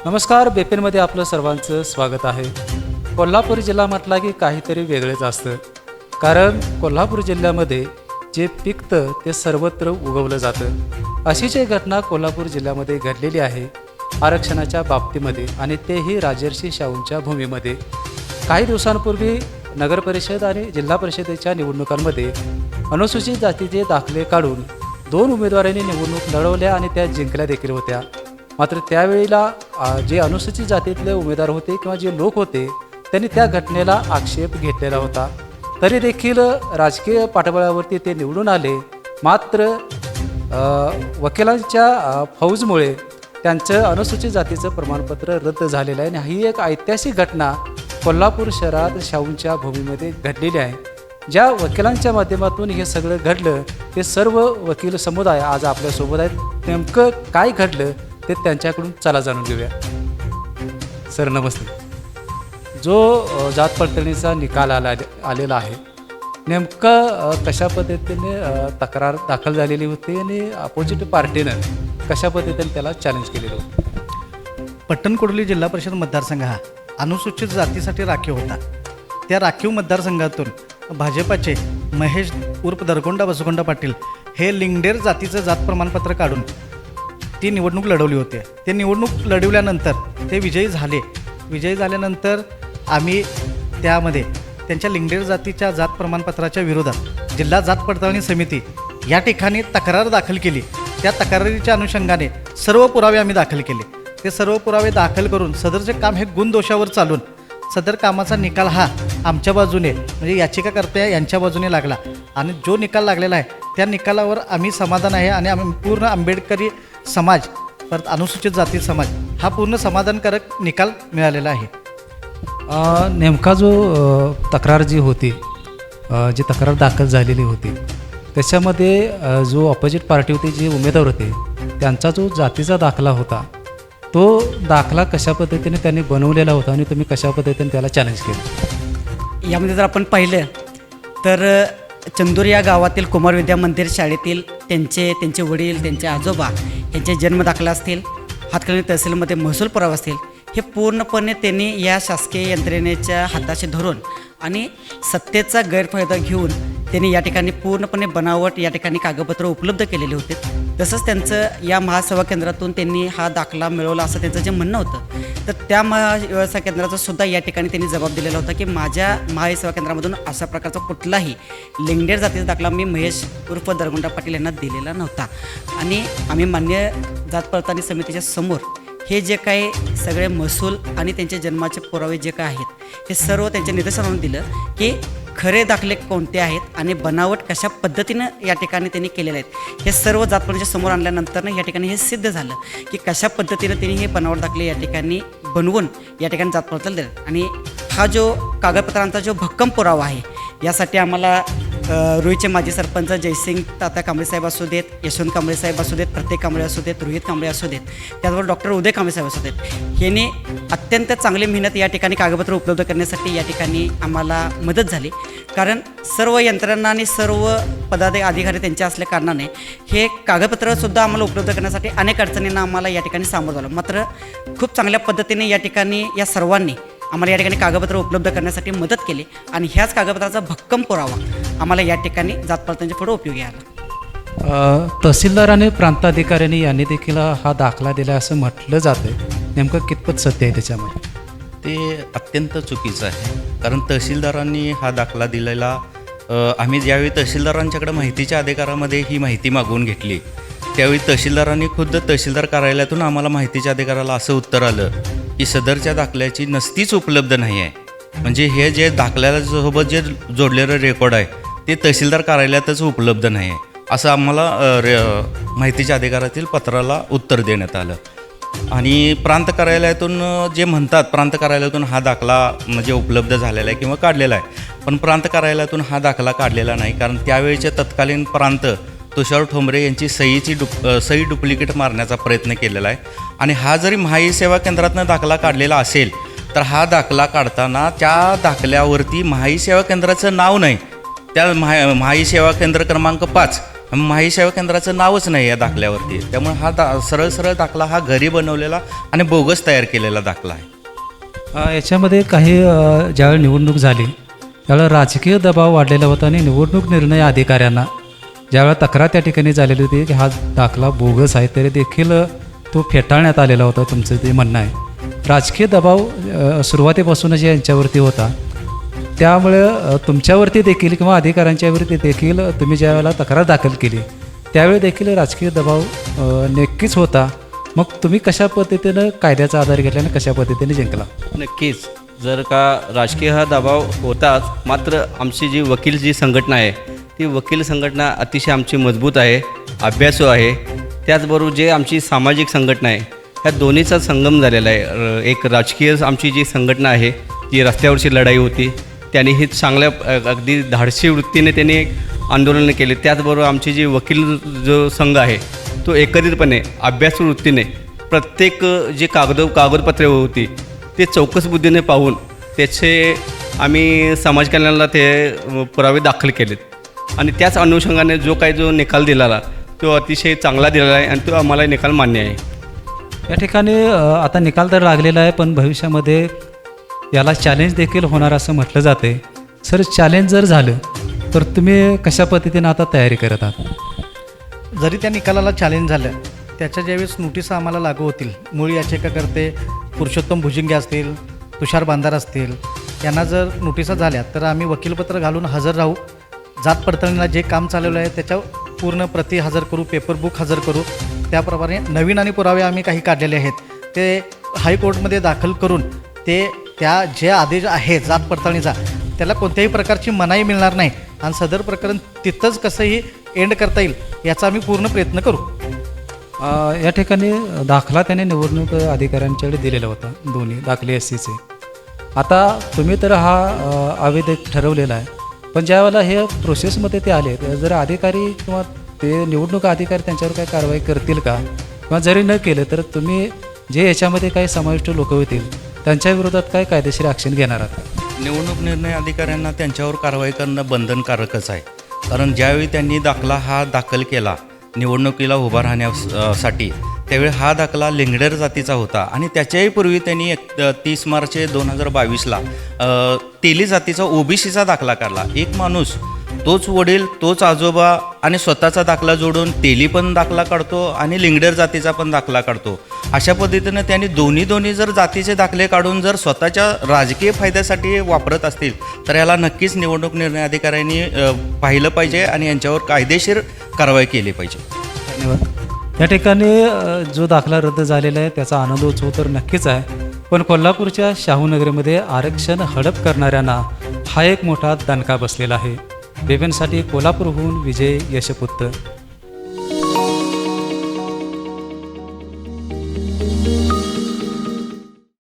नमस्कार, बेपेनमध्ये आपलं सर्वांचं स्वागत आहे. कोल्हापूर जिल्हा म्हटला की काहीतरी वेगळंच असतं. कारण कोल्हापूर जिल्ह्यामध्ये जे पिकतं ते सर्वत्र उगवलं जातं. अशीच एक घटना कोल्हापूर जिल्ह्यामध्ये घडलेली आहे आरक्षणाच्या बाबतीमध्ये, आणि तेही राजर्षी शाहूंच्या भूमीमध्ये. काही दिवसांपूर्वी नगरपरिषद आणि जिल्हा परिषदेच्या निवडणुकांमध्ये अनुसूचित जातीचे दाखले काढून 2 उमेदवारांनी निवडणूक लढवल्या आणि त्या जिंकल्या देखील होत्या. मात्र त्यावेळेला जे अनुसूचित जातीतले उमेदवार होते किंवा जे लोक होते त्यांनी त्या घटनेला आक्षेप घेतलेला होता. तरी देखील राजकीय पाठबळावरती ते निवडून आले. मात्र वकिलांच्या फौजमुळे त्यांचं अनुसूचित जातीचं प्रमाणपत्र रद्द झालेलं आहे. आणि ही एक ऐतिहासिक घटना कोल्हापूर शहरात शाहूंच्या भूमीमध्ये घडलेली आहे. ज्या वकिलांच्या माध्यमातून हे सगळं घडलं ते सर्व वकील समुदाय आज आपल्यासोबत आहेत. नेमकं काय घडलं ते त्यांच्याकडून चला जाणून घेऊया. सर नमस्ते. जो जात पडताळणीचा निकाल आलेला आहे, नेमकं कशा पद्धतीने तक्रार दाखल झालेली होती आणि अपोजिट पार्टीनं कशा पद्धतीने त्याला चॅलेंज केलेलं होतं? पट्टणकोडली जिल्हा परिषद मतदारसंघ हा अनुसूचित जातीसाठी राखीव होता. त्या राखीव मतदारसंघातून भाजपाचे महेश उर्फ दरगोंडा बसगोंडा पाटील हे लिंगडेर जातीचं जात प्रमाणपत्र काढून ती निवडणूक लढवली होती. ते निवडणूक लढवल्यानंतर ते विजयी झाले. विजयी झाल्यानंतर आम्ही त्यामध्ये त्यांच्या लिंगडेर जातीच्या जात प्रमाणपत्राच्या विरोधात जिल्हा जात पडताळणी समिती या ठिकाणी तक्रार दाखल केली. त्या तक्रारीच्या अनुषंगाने सर्व पुरावे आम्ही दाखल केले. ते सर्व पुरावे दाखल करून सदरचे काम हे गुणदोषावर चालून सदर कामाचा निकाल हा आमच्या बाजूने म्हणजे याचिकाकर्त्या यांच्या बाजूने लागला. आणि जो निकाल लागलेला आहे त्या निकालावर आम्ही समाधान आहे. आणि आम्ही पूर्ण आंबेडकरी समाज, परत अनुसूचित जाती समाज हा पूर्ण समाधानकारक निकाल मिळालेला आहे. नेमका जो तक्रार जी होती, जी तक्रार दाखल झालेली होती त्याच्यामध्ये जो ऑपोजिट पार्टी होती, जे उमेदवार होते, त्यांचा जो जातीचा दाखला होता तो दाखला कशा पद्धतीने त्यांनी बनवलेला होता आणि तुम्ही कशा पद्धतीने त्याला चॅलेंज केलं? यामध्ये जर आपण पाहिलं तर चंदूर या गावातील कुमार विद्या मंदिर शाळेतील त्यांचे वडील, त्यांचे आजोबा यांचे जन्मदाखला असतील, हातकणंगले तहसीलमध्ये महसूल पुरावा असतील, हे पूर्णपणे त्यांनी या शासकीय यंत्रणेच्या हाताशी धरून आणि सत्तेचा गैरफायदा घेऊन त्यांनी या ठिकाणी पूर्णपणे बनावट या ठिकाणी कागदपत्र उपलब्ध केलेले होते. तसंच त्यांचं या महासेवा केंद्रातून त्यांनी हा दाखला मिळवला असं त्यांचं जे म्हणणं होतं. तर त्या महासेवा केंद्राचा सुद्धा या ठिकाणी त्यांनी जबाब दिलेला होता की माझ्या महासेवा केंद्रामधून अशा प्रकारचा कुठलाही लिंगडेर जातीचा दाखला मी महेश उर्फ दरगोंडा पाटील यांना दिलेला नव्हता. आणि आम्ही मान्य जात पडताळणी समितीच्या समोर हे जे काही सगळे महसूल आणि त्यांचे जन्माचे पुरावे जे काय आहेत हे सर्व त्यांच्या निदर्शनावर दिलं की खरे दाखले कोणते आहेत आणि बनावट कशा पद्धतीनं या ठिकाणी त्यांनी केलेले आहेत. हे सर्व जातपडताळणीच्या समोर आणल्यानंतर या ठिकाणी हे सिद्ध झालं की कशा पद्धतीनं त्यांनी हे बनावट दाखले या ठिकाणी बनवून या ठिकाणी जात पडताळणी दिलं. आणि हा जो कागदपत्रांचा जो भक्कम पुरावा आहे यासाठी आम्हाला रुईचे माजी सरपंच जयसिंग तात्या कांबळे साहेब असू देत, यशवंत कांबळे साहेब असू देत, प्रत्येक कांबळे असू देत, रोहित कांबळे असू देत, त्याचबरोबर डॉक्टर उदय कांबळे साहेब असू देत, यांनी अत्यंत चांगली मेहनत या ठिकाणी कागदपत्र उपलब्ध करण्यासाठी या ठिकाणी आम्हाला मदत झाली. कारण सर्व यंत्रणा आणि सर्व पदाधिकारी त्यांच्या असल्या कारणाने हे कागदपत्रसुद्धा आम्हाला उपलब्ध करण्यासाठी अनेक अडचणींना आम्हाला या ठिकाणी सामोरं झालं. मात्र खूप चांगल्या पद्धतीने या ठिकाणी या सर्वांनी आम्हाला या ठिकाणी कागदपत्र उपलब्ध करण्यासाठी मदत केली. आणि ह्याच कागदपत्राचा भक्कम पुरावा आम्हाला या ठिकाणी जात पडताळणीच्या पुढे उपयोगी आला. तहसीलदार आणि प्रांताधिकाऱ्यांनी यांनी देखील हा दाखला दिला असं म्हटलं जातं. नेमकं कितपत सत्य आहे त्याच्यामध्ये? ते अत्यंत चुकीचं आहे. कारण तहसीलदारांनी हा दाखला दिलेला, आम्ही ज्यावेळी तहसीलदारांच्याकडे माहितीच्या अधिकारामध्ये ही माहिती मागवून घेतली त्यावेळी तहसीलदारांनी खुद्द तहसीलदार कार्यालयातून आम्हाला माहितीच्या अधिकाराला असं उत्तर आलं की सदरच्या दाखल्याची नसतीच उपलब्ध नाही आहे. म्हणजे हे जे दाखल्यासोबत जे जोडलेलं रेकॉर्ड आहे ते तहसीलदार कार्यालयातच उपलब्ध नाही आहे असं आम्हाला माहितीच्या अधिकारातील पत्राला उत्तर देण्यात आलं. आणि प्रांत कार्यालयातून जे म्हणतात प्रांत कार्यालयातून हा दाखला म्हणजे उपलब्ध झालेला आहे किंवा काढलेला आहे, पण प्रांत कार्यालयातून हा दाखला काढलेला नाही. कारण त्यावेळेचे तत्कालीन प्रांत तुषार ठोंबरे यांची सही डुप्लिकेट मारण्याचा प्रयत्न केलेला आहे. आणि हा जरी महाई सेवा केंद्रातनं दाखला काढलेला असेल तर हा दाखला काढताना त्या दाखल्यावरती महाई सेवा केंद्राचं नाव नाही, त्या महाई सेवा केंद्र क्रमांक 5 माही सेवा केंद्राचं नावच नाही या दाखल्यावरती. त्यामुळे हा सरळ सरळ दाखला हा घरी बनवलेला आणि बोगस तयार केलेला दाखला आहे. याच्यामध्ये काही ज्यावेळी निवडणूक झाली त्यावेळेला राजकीय दबाव वाढलेला होता आणि निवडणूक निर्णय अधिकाऱ्यांना ज्यावेळेला तक्रार त्या ठिकाणी झालेली होती की हा दाखला बोगस आहे तरी देखील तो फेटाळण्यात आलेला होता. तुमचं ते म्हणणं आहे राजकीय दबाव सुरुवातीपासूनच यांच्यावरती होता, त्यामुळे तुमच्यावरती देखील किंवा अधिकाऱ्यांच्यावरती देखील तुम्ही ज्यावेळेला तक्रार दाखल केली त्यावेळी देखील राजकीय दबाव नक्कीच होता. मग तुम्ही कशा पद्धतीनं कायद्याचा आधार घेतला आणि कशा पद्धतीने जिंकला? नक्कीच, जर का राजकीय हा दबाव होताच, मात्र आमची जी वकील जी संघटना आहे ती वकील संघटना अतिशय आमची मजबूत आहे, अभ्यासू आहे. त्याचबरोबर जे आमची सामाजिक संघटना आहे ह्या दोन्हीचा संगम झालेला आहे. एक राजकीय आमची जी संघटना आहे जी रस्त्यावरची लढाई होती त्यांनी ही चांगल्या अगदी धाडसी वृत्तीने त्यांनी एक आंदोलनं केले. त्याचबरोबर आमची जी वकील जो संघ आहे तो एकत्रितपणे अभ्यासू वृत्तीने प्रत्येक जे कागदपत्रे होती ते चौकस बुद्धीने पाहून त्याचे आम्ही समाज कल्याणाला ते पुरावे दाखल केलेत आणि त्याच अनुषंगाने जो निकाल दिलेला तो अतिशय चांगला दिलेला आहे आणि तो आम्हाला निकाल मान्य आहे. या ठिकाणी आता निकाल तर लागलेला आहे पण भविष्यामध्ये याला चॅलेंज देखील होणार असं म्हटलं जाते. सर चॅलेंज जर झालं तर तुम्ही कशा पद्धतीनं आता तयारी करत आहात? जरी त्या निकालाला चॅलेंज झालं त्याच्या ज्यावेळेस नोटीस आम्हाला लागू होतील, मूळ याचिकाकर्ते पुरुषोत्तम भुजिंगे असतील, तुषार बांधार असतील, यांना जर नोटिसा झाल्या तर आम्ही वकीलपत्र घालून हजर राहू. जात पडताळणीला जे काम चालवलं आहे त्याच्या पूर्ण प्रती हजर करू, पेपर बुक हजर करू. त्याप्रमाणे नवीन आणि पुरावे आम्ही काही काढलेले आहेत ते हायकोर्टमध्ये दाखल करून त्या जे आदेश आहे जात पडताळणीचा त्याला कोणत्याही प्रकारची मनाई मिळणार नाही आणि सदर प्रकरण तिथंच कसंही एंड करता येईल याचा आम्ही पूर्ण प्रयत्न करू. या ठिकाणी दाखला त्याने निवडणूक अधिकाऱ्यांच्याकडे दिलेला होता, दोन्ही दाखले SCचे. आता तुम्ही तर हा अवैध ठरवलेला आहे, पण ज्यावेळेला हे प्रोसेसमध्ये ते आले जर अधिकारी किंवा ते निवडणूक अधिकारी त्यांच्यावर काय कारवाई करतील का, किंवा जरी न केलं तर तुम्ही जे याच्यामध्ये काही समाविष्ट लोक होतील त्यांच्या विरोधात काय कायदेशीर ॲक्शन घेणार आहात? निवडणूक निर्णय अधिकाऱ्यांना त्यांच्यावर कारवाई करणं बंधनकारकच आहे. कारण ज्यावेळी त्यांनी दाखला हा दाखल केला निवडणुकीला उभा राहण्यासाठी त्यावेळी हा दाखला लिंगडेर जातीचा होता आणि त्याच्याही पूर्वी त्यांनी 30 मार्च 2022ला तेली जातीचा OBCचा दाखला काढला. एक माणूस तोच वडील तोच आजोबा आणि स्वतःचा दाखला जोडून तेली पण दाखला काढतो आणि लिंगडेर जातीचा पण दाखला काढतो. अशा पद्धतीनं त्यांनी दोन्ही जर जातीचे दाखले काढून जर स्वतःच्या राजकीय फायद्यासाठी वापरत असतील तर याला नक्कीच निवडणूक निर्णय अधिकाऱ्यांनी पाहिलं पाहिजे आणि यांच्यावर कायदेशीर कारवाई केली पाहिजे. धन्यवाद. या ठिकाणी जो दाखला रद्द झालेला आहे त्याचा आनंदोत्सव तर नक्कीच आहे, पण कोल्हापूरच्या शाहूनगरीमध्ये आरक्षण हडप करणाऱ्यांना हा एक मोठा दणका बसलेला आहे. बेबनसाठी कोल्हापूरहून विजय यशपुत्र.